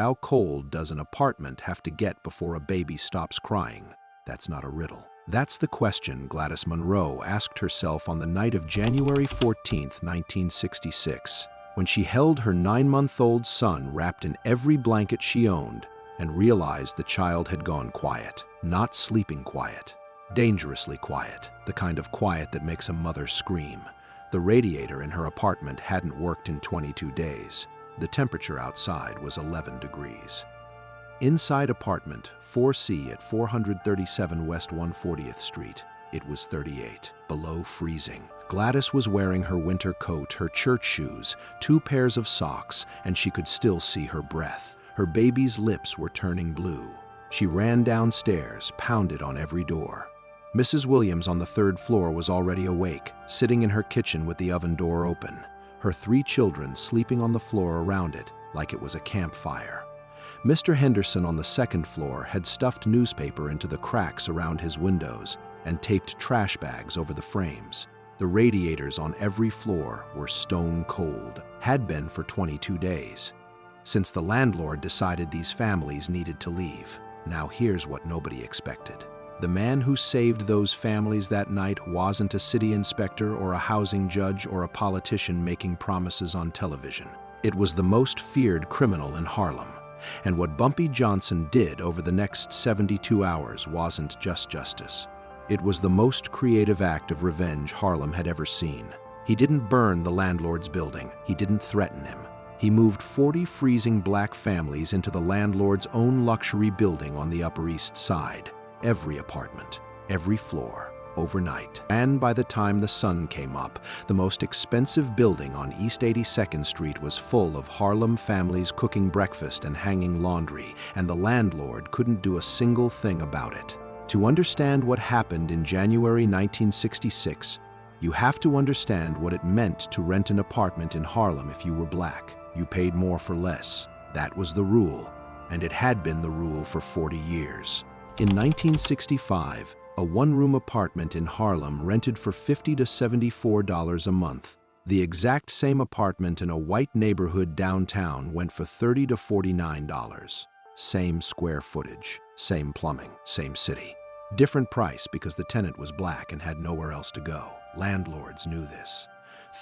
How cold does an apartment have to get before a baby stops crying? That's not a riddle. That's the question Gladys Monroe asked herself on the night of January 14, 1966, when she held her 9-month-old son wrapped in every blanket she owned and realized the child had gone quiet. Not sleeping quiet, dangerously quiet, the kind of quiet that makes a mother scream. The radiator in her apartment hadn't worked in 22 days. The temperature outside was 11 degrees. Inside apartment 4C at 437 West 140th Street, it was 38, below freezing. Gladys was wearing her winter coat, her church shoes, 2 pairs of socks, and she could still see her breath. Her baby's lips were turning blue. She ran downstairs, pounded on every door. Mrs. Williams on the 3rd floor was already awake, sitting in her kitchen with the oven door open, her 3 children sleeping on the floor around it like it was a campfire. Mr. Henderson on the 2nd floor had stuffed newspaper into the cracks around his windows and taped trash bags over the frames. The radiators on every floor were stone cold, had been for 22 days. Since the landlord decided these families needed to leave. Now here's what nobody expected. The man who saved those families that night wasn't a city inspector or a housing judge or a politician making promises on television. It was the most feared criminal in Harlem. And what Bumpy Johnson did over the next 72 hours wasn't just justice. It was the most creative act of revenge Harlem had ever seen. He didn't burn the landlord's building. He didn't threaten him. He moved 40 freezing black families into the landlord's own luxury building on the Upper East Side. Every apartment, every floor, overnight. And by the time the sun came up, the most expensive building on East 82nd Street was full of Harlem families cooking breakfast and hanging laundry, and the landlord couldn't do a single thing about it. To understand what happened in January 1966, you have to understand what it meant to rent an apartment in Harlem if you were black. You paid more for less. That was the rule, and it had been the rule for 40 years. In 1965, a 1-room apartment in Harlem rented for $50 to $74 a month. The exact same apartment in a white neighborhood downtown went for $30 to $49. Same square footage, same plumbing, same city. Different price because the tenant was black and had nowhere else to go. Landlords knew this.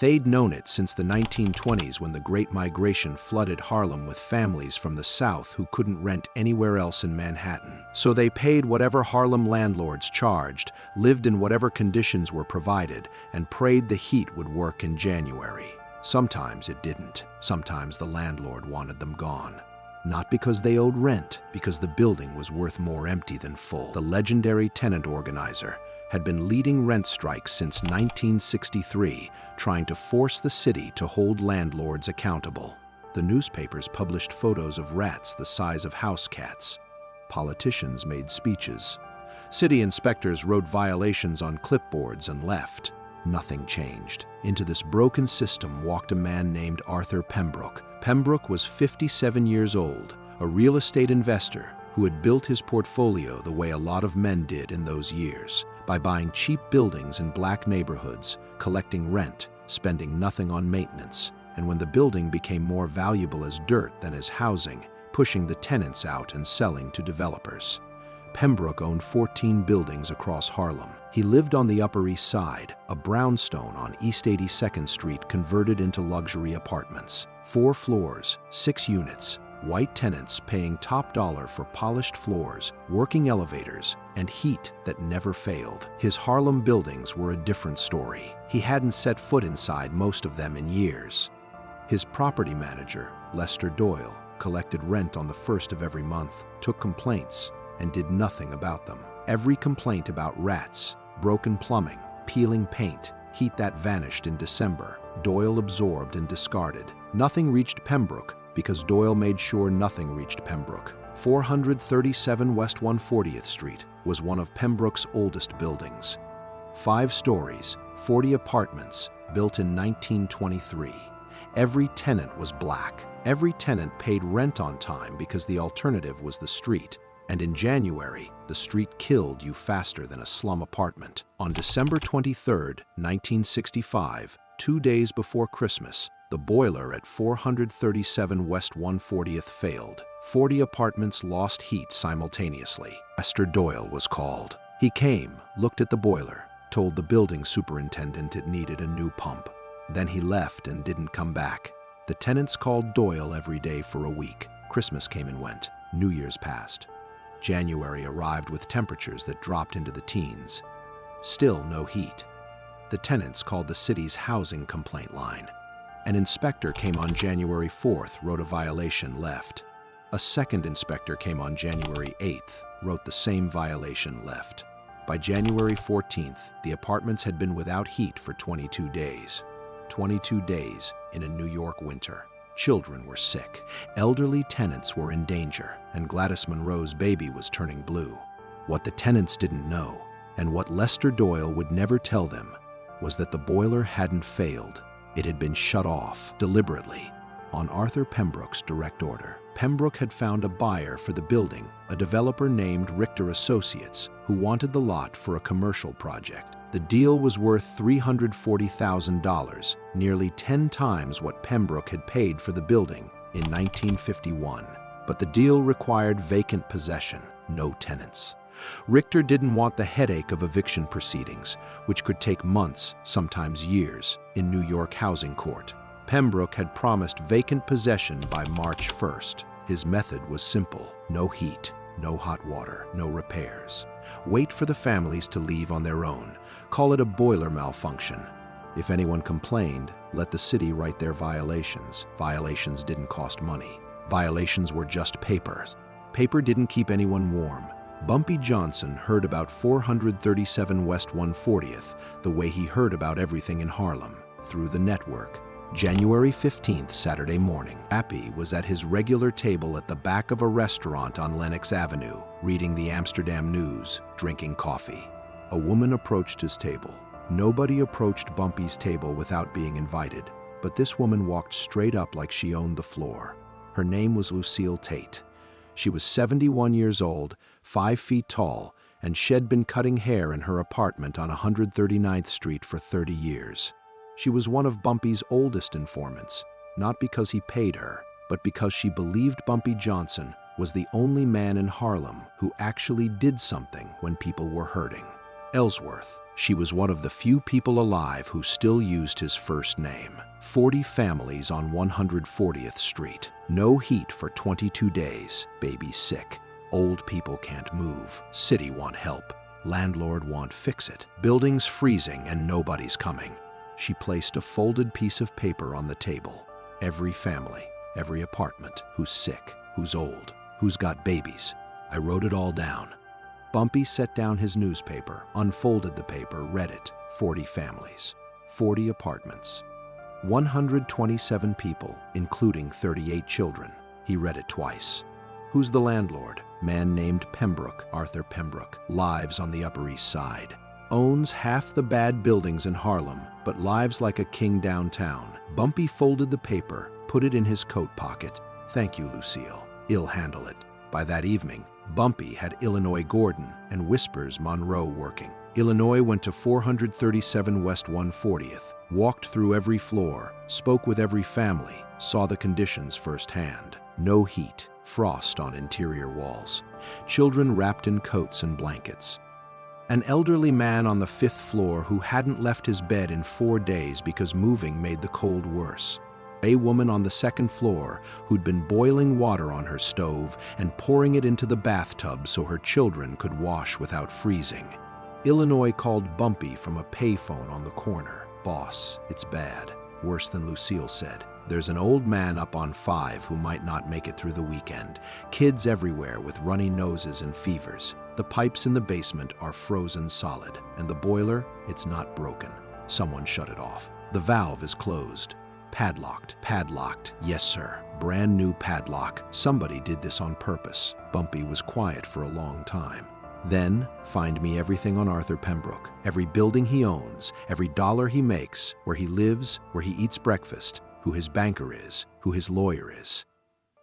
They'd known it since the 1920s when the Great Migration flooded Harlem with families from the South who couldn't rent anywhere else in Manhattan. So they paid whatever Harlem landlords charged, lived in whatever conditions were provided, and prayed the heat would work in January. Sometimes it didn't. Sometimes the landlord wanted them gone. Not because they owed rent, because the building was worth more empty than full. The legendary tenant organizer had been leading rent strikes since 1963, trying to force the city to hold landlords accountable. The newspapers published photos of rats the size of house cats. Politicians made speeches. City inspectors wrote violations on clipboards and left. Nothing changed. Into this broken system walked a man named Arthur Pembroke. Pembroke was 57 years old, a real estate investor who had built his portfolio the way a lot of men did in those years, by buying cheap buildings in black neighborhoods, collecting rent, spending nothing on maintenance, and when the building became more valuable as dirt than as housing, pushing the tenants out and selling to developers. Pembroke owned 14 buildings across Harlem. He lived on the Upper East Side, a brownstone on East 82nd Street converted into luxury apartments. 4 floors, 6 units, white tenants paying top dollar for polished floors, working elevators, and heat that never failed. His Harlem buildings were a different story. He hadn't set foot inside most of them in years. His property manager, Lester Doyle, collected rent on the 1st of every month, took complaints, and did nothing about them. Every complaint about rats, broken plumbing, peeling paint, heat that vanished in December, Doyle absorbed and discarded. Nothing reached Pembroke because Doyle made sure nothing reached Pembroke. 437 West 140th Street was one of Pembroke's oldest buildings. 5 stories, 40 apartments, built in 1923. Every tenant was black. Every tenant paid rent on time because the alternative was the street. And in January, the street killed you faster than a slum apartment. On December 23, 1965, 2 days before Christmas, the boiler at 437 West 140th failed. 40 apartments lost heat simultaneously. Lester Doyle was called. He came, looked at the boiler, told the building superintendent it needed a new pump. Then he left and didn't come back. The tenants called Doyle every day for a week. Christmas came and went. New Year's passed. January arrived with temperatures that dropped into the teens. Still no heat. The tenants called the city's housing complaint line. An inspector came on January 4th, wrote a violation, left. A second inspector came on January 8th, wrote the same violation, left. By January 14th, the apartments had been without heat for 22 days. 22 days in a New York winter. Children were sick, elderly tenants were in danger, and Gladys Monroe's baby was turning blue. What the tenants didn't know, and what Lester Doyle would never tell them, was that the boiler hadn't failed. It had been shut off, deliberately, on Arthur Pembroke's direct order. Pembroke had found a buyer for the building, a developer named Richter Associates, who wanted the lot for a commercial project. The deal was worth $340,000, nearly 10 times what Pembroke had paid for the building in 1951. But the deal required vacant possession, no tenants. Richter didn't want the headache of eviction proceedings, which could take months, sometimes years, in New York housing court. Pembroke had promised vacant possession by March 1st. His method was simple: no heat, no hot water, no repairs. Wait for the families to leave on their own. Call it a boiler malfunction. If anyone complained, let the city write their violations. Violations didn't cost money. Violations were just papers. Paper didn't keep anyone warm. Bumpy Johnson heard about 437 West 140th the way he heard about everything in Harlem, through the network. January 15th, Saturday morning, Bumpy was at his regular table at the back of a restaurant on Lenox Avenue, reading the Amsterdam News, drinking coffee. A woman approached his table. Nobody approached Bumpy's table without being invited, but this woman walked straight up like she owned the floor. Her name was Lucille Tate. She was 71 years old, 5 feet tall, and she'd been cutting hair in her apartment on 139th Street for 30 years. She was one of Bumpy's oldest informants, not because he paid her, but because she believed Bumpy Johnson was the only man in Harlem who actually did something when people were hurting. Ellsworth. She was one of the few people alive who still used his first name. 40 families on 140th Street. No heat for 22 days. Baby sick. Old people can't move. City want help. Landlord want fix it. Buildings freezing and nobody's coming. She placed a folded piece of paper on the table. Every family, every apartment, who's sick, who's old, who's got babies. I wrote it all down. Bumpy set down his newspaper, unfolded the paper, read it. 40 families, 40 apartments, 127 people, including 38 children. He read it twice. Who's the landlord? Man named Pembroke, Arthur Pembroke, lives on the Upper East Side. Owns half the bad buildings in Harlem, but lives like a king downtown. Bumpy folded the paper, put it in his coat pocket. Thank you, Lucille. I'll handle it. By that evening, Bumpy had Illinois Gordon and Whispers Monroe working. Illinois went to 437 West 140th, walked through every floor, spoke with every family, saw the conditions firsthand. No heat, frost on interior walls, children wrapped in coats and blankets. An elderly man on the 5th floor who hadn't left his bed in 4 days because moving made the cold worse. A woman on the 2nd floor who'd been boiling water on her stove and pouring it into the bathtub so her children could wash without freezing. Illinois called Bumpy from a payphone on the corner. Boss, it's bad. Worse than Lucille said. There's an old man up on 5 who might not make it through the weekend. Kids everywhere with runny noses and fevers. The pipes in the basement are frozen solid, and the boiler, it's not broken. Someone shut it off. The valve is closed. Padlocked. Padlocked. Yes, sir. Brand new padlock. Somebody did this on purpose. Bumpy was quiet for a long time. Then, find me everything on Arthur Pembroke. Every building he owns, every dollar he makes, where he lives, where he eats breakfast, who his banker is, who his lawyer is.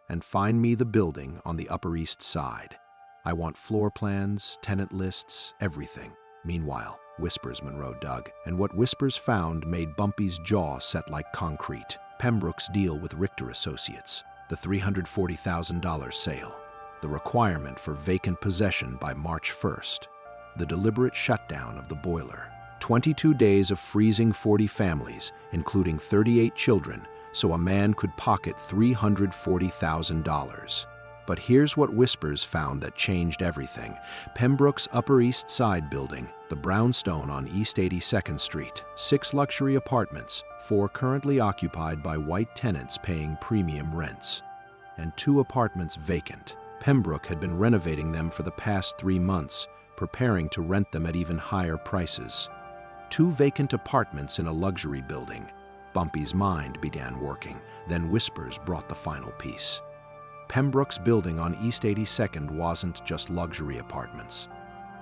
And find me the building on the Upper East Side. I want floor plans, tenant lists, everything. Meanwhile, Whispers Monroe dug, and what Whispers found made Bumpy's jaw set like concrete. Pembroke's deal with Richter Associates. the $340,000 sale, the requirement for vacant possession by March 1st, the deliberate shutdown of the boiler, 22 days of freezing 40 families, including 38 children, so a man could pocket $340,000. But here's what Whispers found that changed everything. Pembroke's Upper East Side building, the brownstone on East 82nd Street. 6 luxury apartments, 4 currently occupied by white tenants paying premium rents, and 2 apartments vacant. Pembroke had been renovating them for the past 3 months, preparing to rent them at even higher prices. 2 vacant apartments in a luxury building. Bumpy's mind began working, then Whispers brought the final piece. Pembroke's building on East 82nd wasn't just luxury apartments.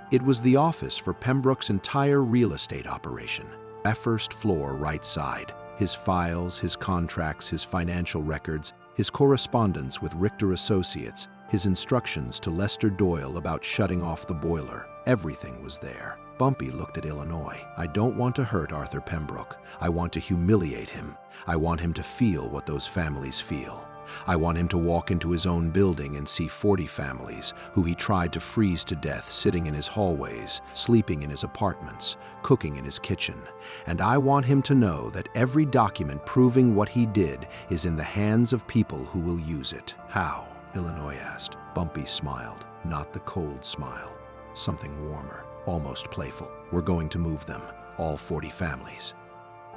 It was the office for Pembroke's entire real estate operation. That first floor right side, his files, his contracts, his financial records, his correspondence with Richter Associates, his instructions to Lester Doyle about shutting off the boiler. Everything was there. Bumpy looked at Illinois. I don't want to hurt Arthur Pembroke. I want to humiliate him. I want him to feel what those families feel. I want him to walk into his own building and see 40 families who he tried to freeze to death sitting in his hallways, sleeping in his apartments, cooking in his kitchen. And I want him to know that every document proving what he did is in the hands of people who will use it. How? Illinois asked. Bumpy smiled, not the cold smile. Something warmer, almost playful. We're going to move them, all 40 families,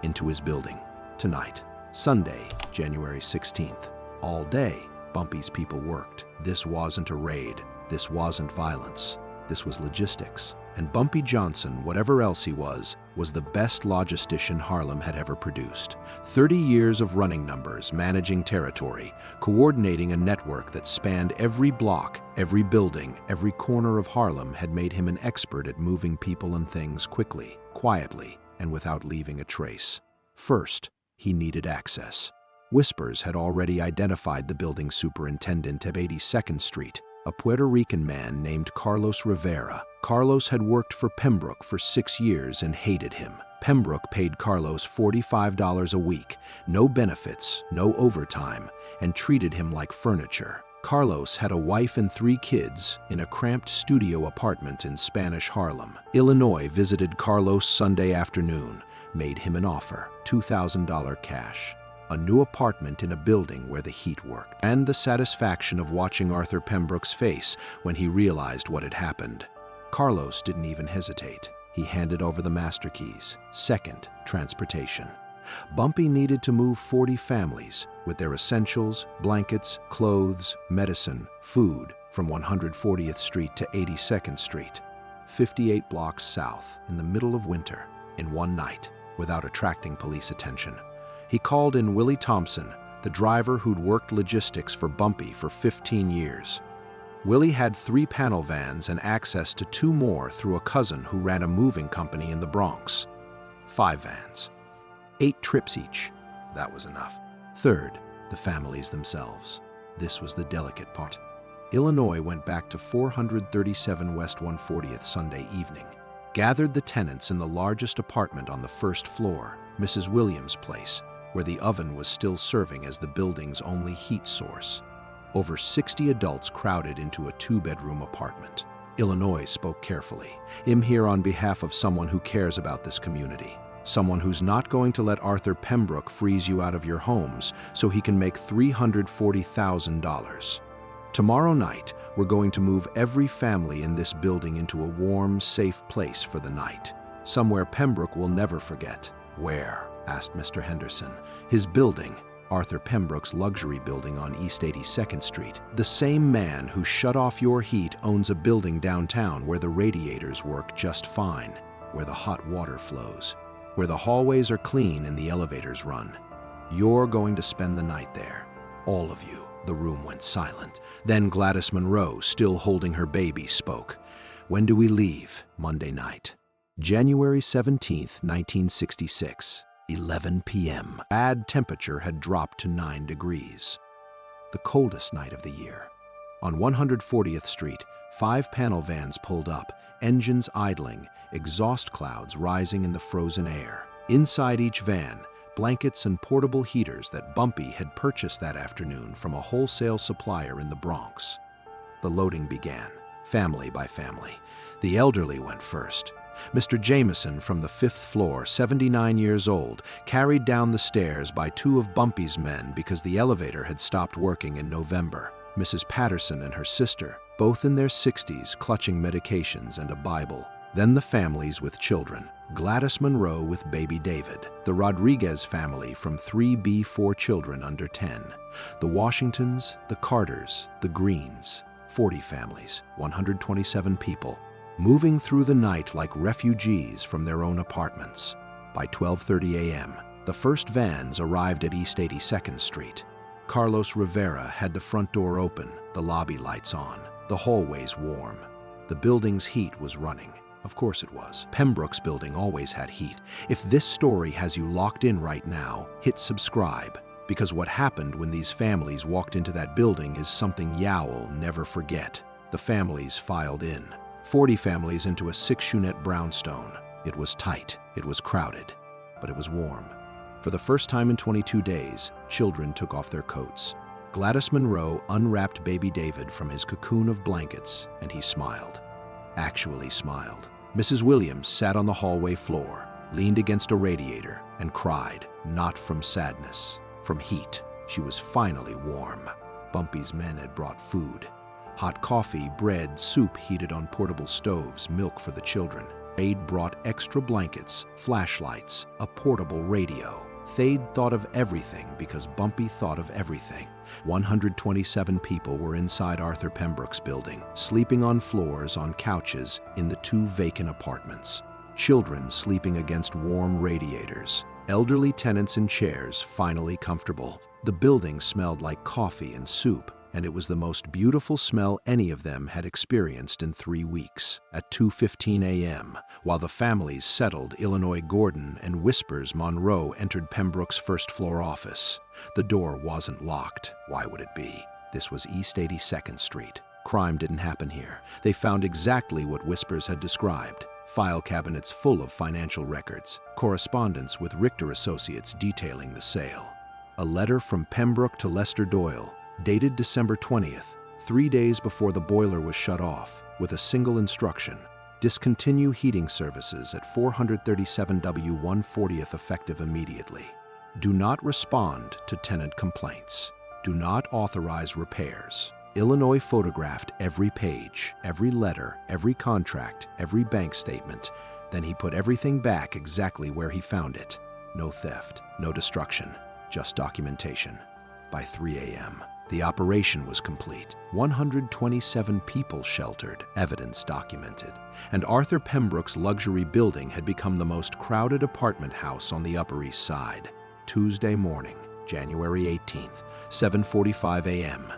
into his building tonight, Sunday, January 16th. All day, Bumpy's people worked. This wasn't a raid. This wasn't violence. This was logistics. And Bumpy Johnson, whatever else he was the best logistician Harlem had ever produced. 30 years of running numbers, managing territory, coordinating a network that spanned every block, every building, every corner of Harlem had made him an expert at moving people and things quickly, quietly, and without leaving a trace. First, he needed access. Whispers had already identified the building superintendent of 82nd Street, a Puerto Rican man named Carlos Rivera. Carlos had worked for Pembroke for 6 years and hated him. Pembroke paid Carlos $45 a week, no benefits, no overtime, and treated him like furniture. Carlos had a wife and 3 kids in a cramped studio apartment in Spanish Harlem. Illinois visited Carlos Sunday afternoon, made him an offer, $2,000 cash. A new apartment in a building where the heat worked, and the satisfaction of watching Arthur Pembroke's face when he realized what had happened. Carlos didn't even hesitate. He handed over the master keys. Second, transportation. Bumpy needed to move 40 families with their essentials, blankets, clothes, medicine, food from 140th Street to 82nd Street, 58 blocks south in the middle of winter, in one night, without attracting police attention. He called in Willie Thompson, the driver who'd worked logistics for Bumpy for 15 years. Willie had 3 panel vans and access to 2 more through a cousin who ran a moving company in the Bronx. 5 vans. 8 trips each. That was enough. Third, the families themselves. This was the delicate part. Illinois went back to 437 West 140th Sunday evening, gathered the tenants in the largest apartment on the first floor, Mrs. Williams' place, where the oven was still serving as the building's only heat source. Over 60 adults crowded into a 2-bedroom apartment. Illinois spoke carefully. I'm here on behalf of someone who cares about this community. Someone who's not going to let Arthur Pembroke freeze you out of your homes so he can make $340,000. Tomorrow night, we're going to move every family in this building into a warm, safe place for the night. Somewhere Pembroke will never forget. Where? Asked Mr. Henderson. His building, Arthur Pembroke's luxury building on East 82nd Street. The same man who shut off your heat owns a building downtown where the radiators work just fine, where the hot water flows, where the hallways are clean and the elevators run. You're going to spend the night there. All of you. The room went silent. Then Gladys Monroe, still holding her baby, spoke. When do we leave? Monday night. January 17th, 1966. 11 p.m. Bad temperature had dropped to 9 degrees. The coldest night of the year. On 140th Street, 5 panel vans pulled up, engines idling, exhaust clouds rising in the frozen air. Inside each van, blankets and portable heaters that Bumpy had purchased that afternoon from a wholesale supplier in the Bronx. The loading began, family by family. The elderly went first. Mr. Jameson from the 5th floor, 79 years old, carried down the stairs by 2 of Bumpy's men because the elevator had stopped working in November. Mrs. Patterson and her sister, both in their 60s, clutching medications and a Bible. Then the families with children. Gladys Monroe with baby David. The Rodriguez family from 3B, 4 children under 10. The Washingtons, the Carters, the Greens. 40 families, 127 people, moving through the night like refugees from their own apartments. By 12:30 a.m., the first vans arrived at East 82nd Street. Carlos Rivera had the front door open, the lobby lights on, the hallways warm. The building's heat was running. Of course it was. Pembroke's building always had heat. If this story has you locked in right now, hit subscribe, because what happened when these families walked into that building is something Yow'll never forget. The families filed in. 40 families into a 6-unit brownstone. It was tight, it was crowded, but it was warm. For the first time in 22 days, children took off their coats. Gladys Monroe unwrapped baby David from his cocoon of blankets, and he smiled. Actually smiled. Mrs. Williams sat on the hallway floor, leaned against a radiator, and cried, not from sadness, from heat. She was finally warm. Bumpy's men had brought food. Hot coffee, bread, soup heated on portable stoves, milk for the children. Thade brought extra blankets, flashlights, a portable radio. Thade thought of everything because Bumpy thought of everything. 127 people were inside Arthur Pembroke's building, sleeping on floors, on couches, in the 2 vacant apartments. Children sleeping against warm radiators. Elderly tenants in chairs, finally comfortable. The building smelled like coffee and soup, and it was the most beautiful smell any of them had experienced in 3 weeks. At 2:15 a.m., while the families settled, Illinois Gordon and Whispers Monroe entered Pembroke's first-floor office. The door wasn't locked. Why would it be? This was East 82nd Street. Crime didn't happen here. They found exactly what Whispers had described. File cabinets full of financial records, correspondence with Richter Associates detailing the sale. A letter from Pembroke to Lester Doyle, dated December 20th, 3 days before the boiler was shut off, with a single instruction: discontinue heating services at 437 W 140th effective immediately. Do not respond to tenant complaints. Do not authorize repairs. Illinois photographed every page, every letter, every contract, every bank statement. Then he put everything back exactly where he found it. No theft, no destruction, just documentation. By 3 a.m., the operation was complete. 127 people sheltered, evidence documented, and Arthur Pembroke's luxury building had become the most crowded apartment house on the Upper East Side. Tuesday morning, January 18th, 7:45 a.m.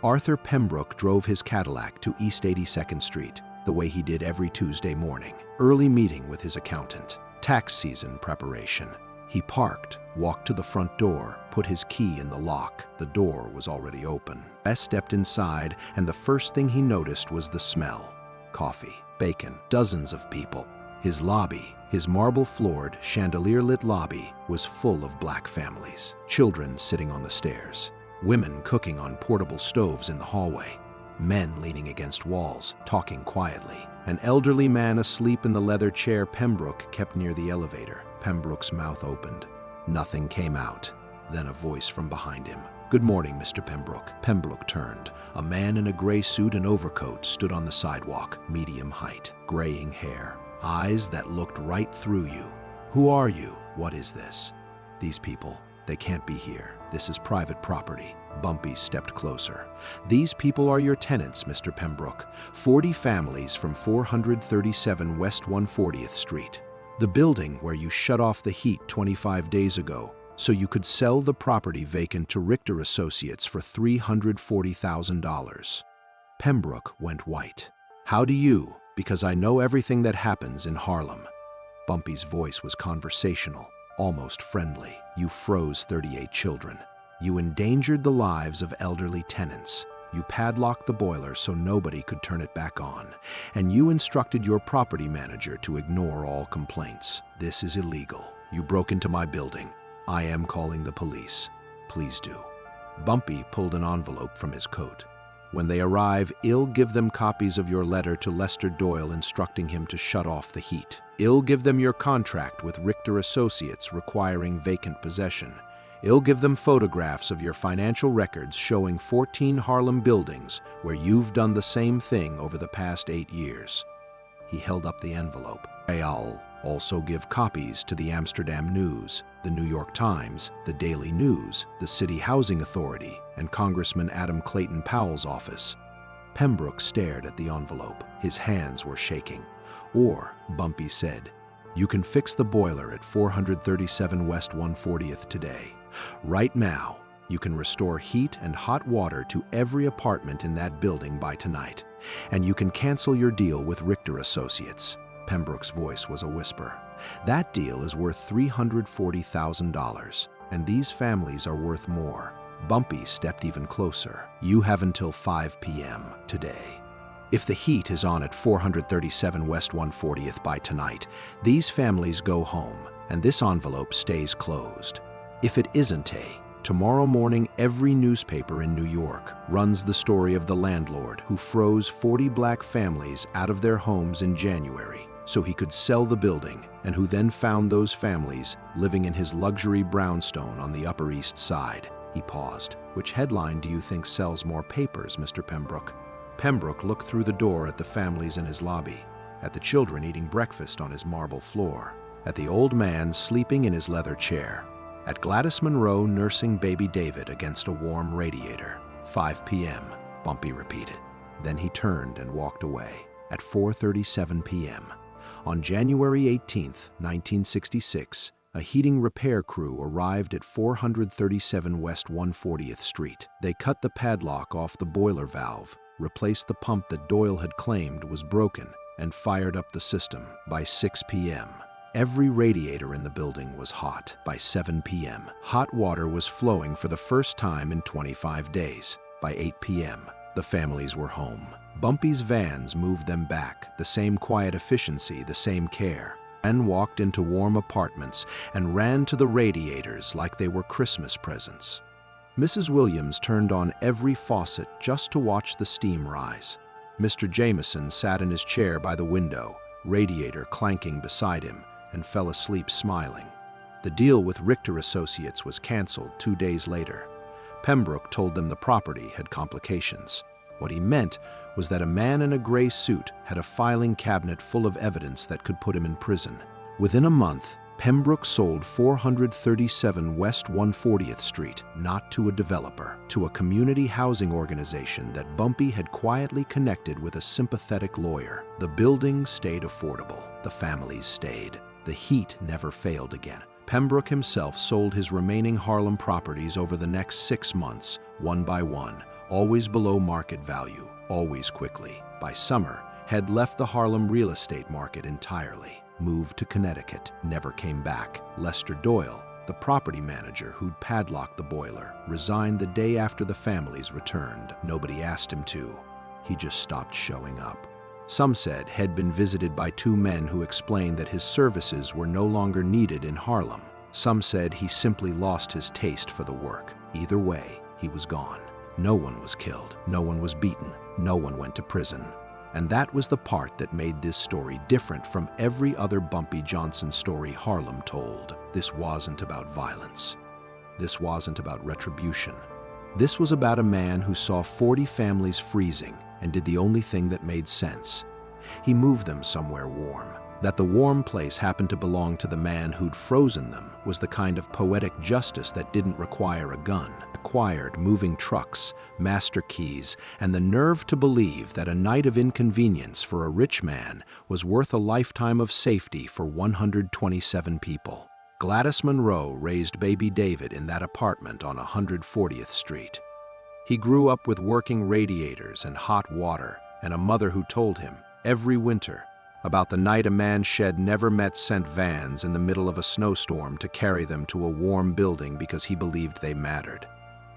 Arthur Pembroke drove his Cadillac to East 82nd Street, the way he did every Tuesday morning. Early meeting with his accountant. Tax season preparation. He parked, walked to the front door, put his key in the lock. The door was already open. Bess stepped inside, and the first thing he noticed was the smell. Coffee, bacon, dozens of people. His lobby, his marble-floored, chandelier-lit lobby, was full of black families. Children sitting on the stairs. Women cooking on portable stoves in the hallway. Men leaning against walls, talking quietly. An elderly man asleep in the leather chair Pembroke kept near the elevator. Pembroke's mouth opened. Nothing came out. Then a voice from behind him. "Good morning, Mr. Pembroke." Pembroke turned. A man in a gray suit and overcoat stood on the sidewalk, medium height, graying hair, eyes that looked right through you. "Who are you? What is this?" "These people, they can't be here. This is private property." Bumpy stepped closer. "These people are your tenants, Mr. Pembroke. 40 families from 437 West 140th Street. The building where you shut off the heat 25 days ago so you could sell the property vacant to Richter Associates for $340,000. Pembroke went white. "How do you? Because I know everything that happens in Harlem." Bumpy's voice was conversational, almost friendly. "You froze 38 children. You endangered the lives of elderly tenants. You padlocked the boiler so nobody could turn it back on. And you instructed your property manager to ignore all complaints. This is illegal. You broke into my building. I am calling the police. Please do. Bumpy pulled an envelope from his coat. When they arrive, I'll give them copies of your letter to Lester Doyle instructing him to shut off the heat. I'll give them your contract with Richter Associates requiring vacant possession. I'll give them photographs of your financial records showing 14 Harlem buildings where you've done the same thing over the past 8 years. He held up the envelope. I'll also give copies to the Amsterdam News, the New York Times, the Daily News, the City Housing Authority, and Congressman Adam Clayton Powell's office. Pembroke stared at the envelope. His hands were shaking. Or, Bumpy said, you can fix the boiler at 437 West 140th today. Right now, you can restore heat and hot water to every apartment in that building by tonight. And you can cancel your deal with Richter Associates. Pembroke's voice was a whisper. That deal is worth $340,000, and these families are worth more. Bumpy stepped even closer. You have until 5 p.m. today. If the heat is on at 437 West 140th by tonight, these families go home, and this envelope stays closed. If it isn't, tomorrow morning every newspaper in New York runs the story of the landlord who froze 40 black families out of their homes in January so he could sell the building, and who then found those families living in his luxury brownstone on the Upper East Side. He paused. Which headline do you think sells more papers, Mr. Pembroke? Pembroke looked through the door at the families in his lobby, at the children eating breakfast on his marble floor, at the old man sleeping in his leather chair, at Gladys Monroe nursing baby David against a warm radiator. 5 p.m., Bumpy repeated. Then he turned and walked away. At 4:37 p.m., on January 18, 1966, a heating repair crew arrived at 437 West 140th Street. They cut the padlock off the boiler valve, replaced the pump that Doyle had claimed was broken, and fired up the system. By 6 p.m., every radiator in the building was hot. By 7 p.m., hot water was flowing for the first time in 25 days. By 8 p.m., the families were home. Bumpy's vans moved them back, the same quiet efficiency, the same care. Men walked into warm apartments and ran to the radiators like they were Christmas presents. Mrs. Williams turned on every faucet just to watch the steam rise. Mr. Jameson sat in his chair by the window, radiator clanking beside him, and fell asleep smiling. The deal with Richter Associates was canceled 2 days later. Pembroke told them the property had complications. What he meant was that a man in a gray suit had a filing cabinet full of evidence that could put him in prison. Within a month, Pembroke sold 437 West 140th Street, not to a developer, to a community housing organization that Bumpy had quietly connected with a sympathetic lawyer. The building stayed affordable. The families stayed. The heat never failed again. Pembroke himself sold his remaining Harlem properties over the next 6 months, one by one, always below market value, always quickly. By summer, had left the Harlem real estate market entirely, moved to Connecticut, never came back. Lester Doyle, the property manager who'd padlocked the boiler, resigned the day after the families returned. Nobody asked him to. He just stopped showing up. Some said had been visited by 2 men who explained that his services were no longer needed in Harlem. Some said he simply lost his taste for the work. Either way, he was gone. No one was killed, no one was beaten, no one went to prison. And that was the part that made this story different from every other Bumpy Johnson story Harlem told. This wasn't about violence. This wasn't about retribution. This was about a man who saw 40 families freezing and did the only thing that made sense. He moved them somewhere warm. That the warm place happened to belong to the man who'd frozen them was the kind of poetic justice that didn't require a gun. Acquired moving trucks, master keys, and the nerve to believe that a night of inconvenience for a rich man was worth a lifetime of safety for 127 people. Gladys Monroe raised baby David in that apartment on 140th Street. He grew up with working radiators and hot water, and a mother who told him, every winter, about the night a man shed never-met sent vans in the middle of a snowstorm to carry them to a warm building because he believed they mattered.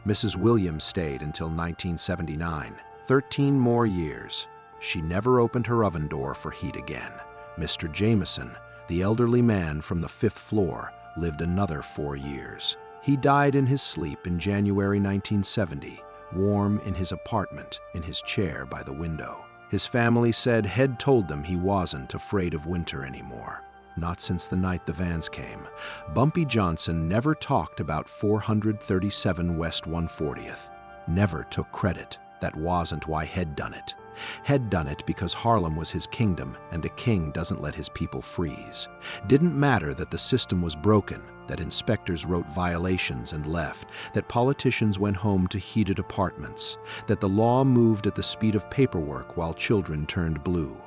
Mrs. Williams stayed until 1979, 13 more years. She never opened her oven door for heat again. Mr. Jameson, the elderly man from the 5th floor, lived another 4 years. He died in his sleep in January 1970, warm in his apartment, in his chair by the window. His family said Head told them he wasn't afraid of winter anymore. Not since the night the vans came. Bumpy Johnson never talked about 437 West 140th. Never took credit. That wasn't why Head done it. Head done it because Harlem was his kingdom, and a king doesn't let his people freeze. Didn't matter that the system was broken, that inspectors wrote violations and left, that politicians went home to heated apartments, that the law moved at the speed of paperwork while children turned blue.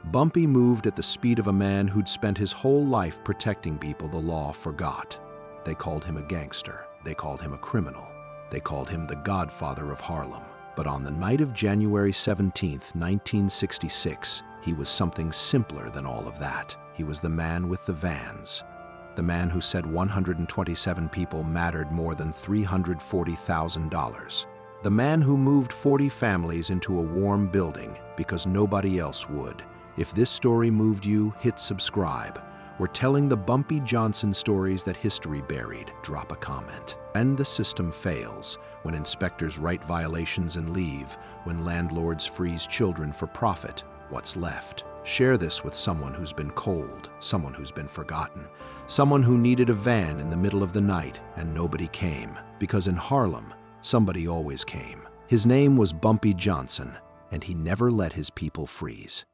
Bumpy moved at the speed of a man who'd spent his whole life protecting people the law forgot. They called him a gangster. They called him a criminal. They called him the Godfather of Harlem. But on the night of January 17, 1966, he was something simpler than all of that. He was the man with the vans. The man who said 127 people mattered more than $340,000. The man who moved 40 families into a warm building because nobody else would. If this story moved you, hit subscribe. We're telling the Bumpy Johnson stories that history buried. Drop a comment. And the system fails, when inspectors write violations and leave, when landlords freeze children for profit, what's left? Share this with someone who's been cold, someone who's been forgotten, someone who needed a van in the middle of the night and nobody came. Because in Harlem, somebody always came. His name was Bumpy Johnson, and he never let his people freeze.